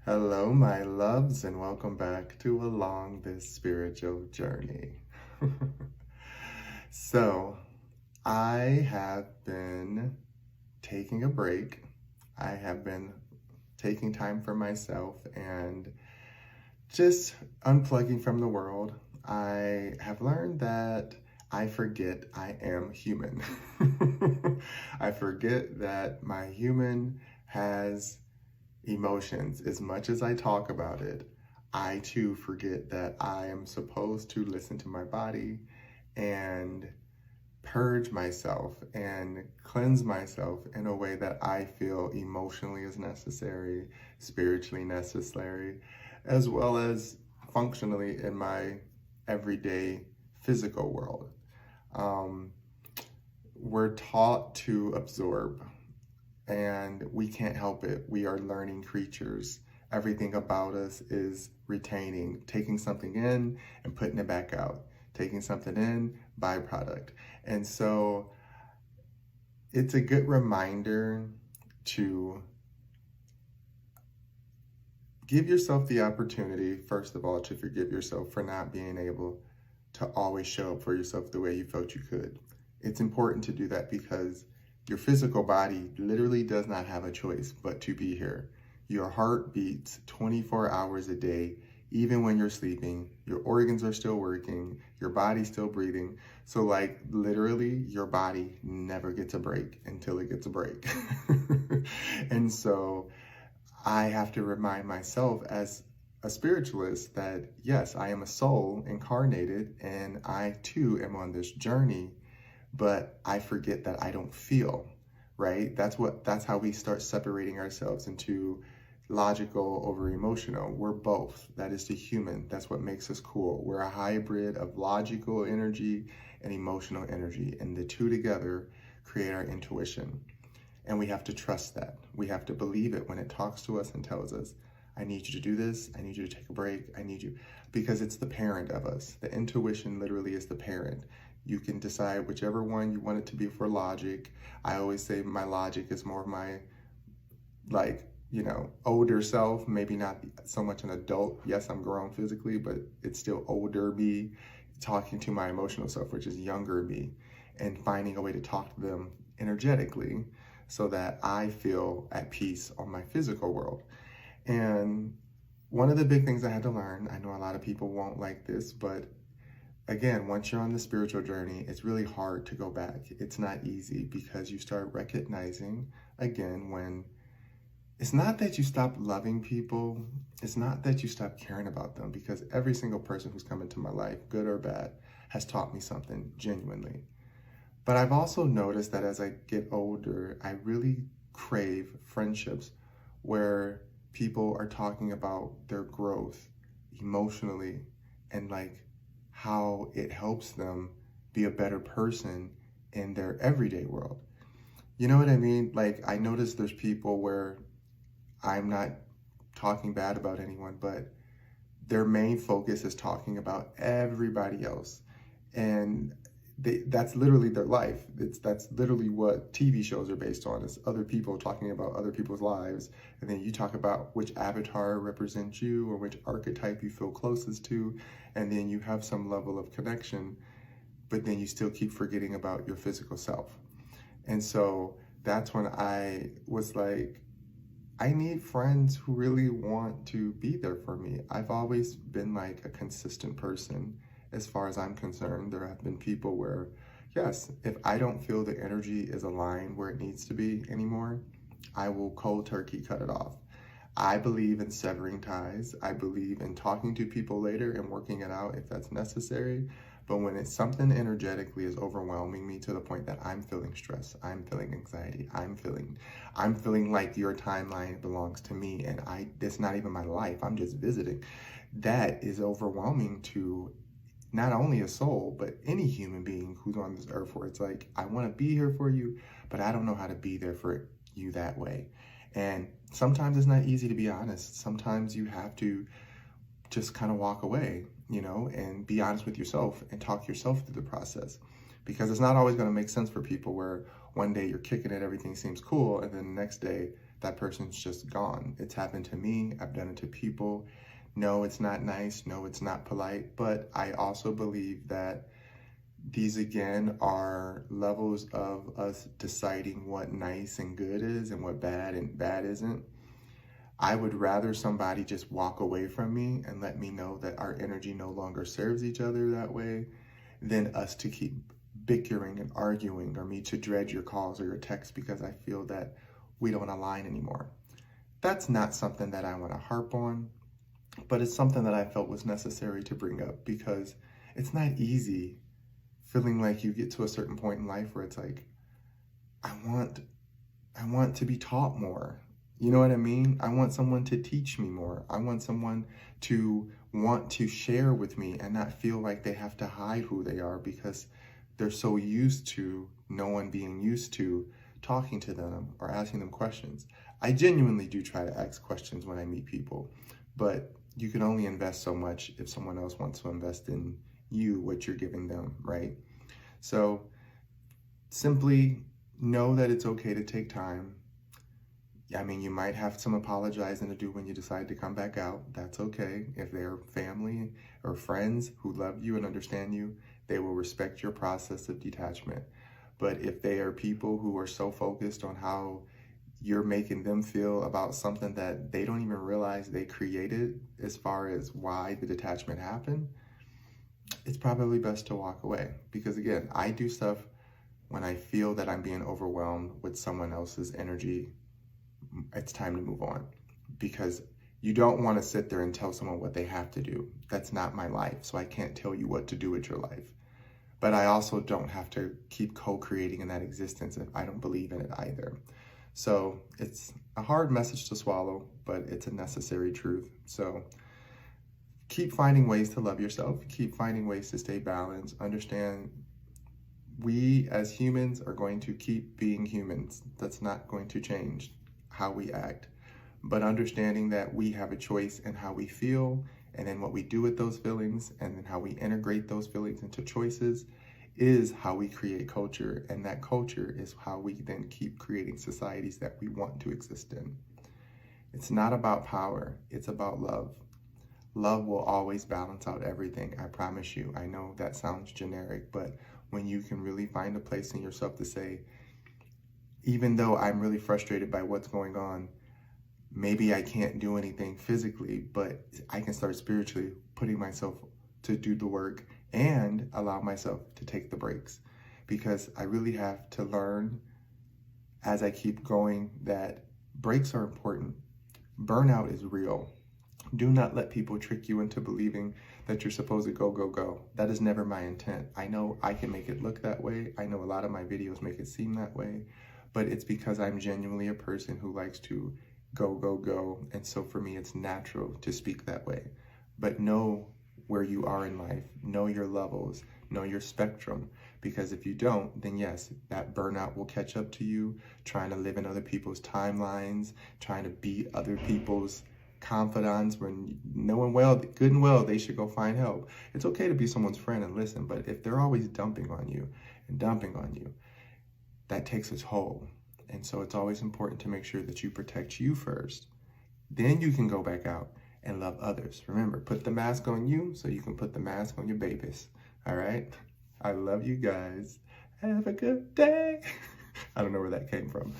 Hello, my loves, and welcome back to Along This Spiritual Journey. So, I have been taking a break. I have been taking time for myself and just unplugging from the world. I have learned that I forget I am human. I forget that my human has emotions. As much as I talk about it, I too forget that I am supposed to listen to my body and purge myself and cleanse myself in a way that I feel emotionally is necessary, spiritually necessary, as well as functionally in my everyday physical world. Um, we're taught to absorb, and we can't help it. We are learning creatures. Everything about us is retaining, taking something in and putting it back out, taking something in, byproduct. And so it's a good reminder to give yourself the opportunity, first of all, to forgive yourself for not being able to always show up for yourself the way you felt you could. It's important to do that because your physical body literally does not have a choice but to be here. Your heart beats 24 hours a day, even when you're sleeping. Your organs are still working, your body's still breathing. So, like, literally, your body never gets a break until it gets a break. And so, I have to remind myself as a spiritualist that yes, I am a soul incarnated and I too am on this journey, but I forget that I don't feel, right? That's how we start separating ourselves into logical over emotional. We're both. That is the human. That's what makes us cool. We're a hybrid of logical energy and emotional energy, and the two together create our intuition. And we have to trust that. We have to believe it when it talks to us and tells us, I need you to do this. I need you to take a break. I need you, because it's the parent of us. The intuition literally is the parent. You can decide whichever one you want it to be for logic. I always say my logic is more of my, like, older self, maybe not so much an adult. Yes, I'm grown physically, but it's still older me talking to my emotional self, which is younger me, and finding a way to talk to them energetically so that I feel at peace on my physical world. And one of the big things I had to learn, I know a lot of people won't like this, but again, once you're on the spiritual journey, it's really hard to go back. It's not easy because you start recognizing, again, when it's not that you stop loving people, it's not that you stop caring about them, because every single person who's come into my life, good or bad, has taught me something genuinely. But I've also noticed that as I get older, I really crave friendships where people are talking about their growth emotionally and like how it helps them be a better person in their everyday world. You know what I mean? Like, I notice there's people where I'm not talking bad about anyone, but their main focus is talking about everybody else. And that's literally their life. That's literally what TV shows are based on, is other people talking about other people's lives. And then you talk about which avatar represents you or which archetype you feel closest to. And then you have some level of connection, but then you still keep forgetting about your physical self. And so that's when I was like, I need friends who really want to be there for me. I've always been like a consistent person as far as I'm concerned. There have been people where, yes, if I don't feel the energy is aligned where it needs to be anymore, I will cold turkey cut it off. I believe in severing ties. I believe in talking to people later and working it out if that's necessary. But when it's something energetically is overwhelming me to the point that I'm feeling stress, I'm feeling anxiety, I'm feeling like your timeline belongs to me and it's not even my life, I'm just visiting. That is overwhelming to not only a soul, but any human being who's on this earth, where it's like, I want to be here for you, but I don't know how to be there for you that way. And sometimes it's not easy, to be honest. Sometimes you have to just kind of walk away, and be honest with yourself and talk yourself through the process. Because it's not always going to make sense for people where one day you're kicking it, everything seems cool, and then the next day that person's just gone. It's happened to me. I've done it to people. No, it's not nice. No, it's not polite. But I also believe that these, again, are levels of us deciding what nice and good is and what bad and bad isn't. I would rather somebody just walk away from me and let me know that our energy no longer serves each other that way than us to keep bickering and arguing, or me to dread your calls or your texts because I feel that we don't align anymore. That's not something that I want to harp on, but it's something that I felt was necessary to bring up, because it's not easy feeling like you get to a certain point in life where it's like, I want to be taught more. You know what I mean? I want someone to teach me more. I want someone to want to share with me and not feel like they have to hide who they are because they're so used to no one being used to talking to them or asking them questions. I genuinely do try to ask questions when I meet people, but you can only invest so much if someone else wants to invest in you, what you're giving them, right? So simply know that it's okay to take time. I mean, you might have some apologizing to do when you decide to come back out. That's okay. If they're family or friends who love you and understand you, they will respect your process of detachment. But if they are people who are so focused on how you're making them feel about something that they don't even realize they created as far as why the detachment happened, it's probably best to walk away. Because again, I do stuff when I feel that I'm being overwhelmed with someone else's energy. It's time to move on, because you don't want to sit there and tell someone what they have to do. That's not my life, so I can't tell you what to do with your life. But I also don't have to keep co-creating in that existence if I don't believe in it either. So it's a hard message to swallow, but it's a necessary truth. So keep finding ways to love yourself. Keep finding ways to stay balanced. Understand we as humans are going to keep being humans. That's not going to change how we act. But understanding that we have a choice in how we feel, and then what we do with those feelings, and then how we integrate those feelings into choices is how we create culture. And that culture is how we then keep creating societies that we want to exist in. It's not about power. It's about love. Love will always balance out everything. I promise you. I know that sounds generic, but when you can really find a place in yourself to say, even though I'm really frustrated by what's going on, maybe I can't do anything physically, but I can start spiritually putting myself to do the work and allow myself to take the breaks. Because I really have to learn as I keep going that breaks are important. Burnout is real. Do not let people trick you into believing that you're supposed to go, go, go. That is never my intent. I know I can make it look that way. I know a lot of my videos make it seem that way, but it's because I'm genuinely a person who likes to go, go, go. And so for me, it's natural to speak that way. But know where you are in life, know your levels, know your spectrum. Because if you don't, then yes, that burnout will catch up to you, trying to live in other people's timelines, trying to be other people's confidants when knowing well, good and well, they should go find help. It's okay to be someone's friend and listen, but if they're always dumping on you, that takes its toll. And so it's always important to make sure that you protect you first. Then you can go back out and love others. Remember, put the mask on you so you can put the mask on your babies. All right? I love you guys. Have a good day. I don't know where that came from.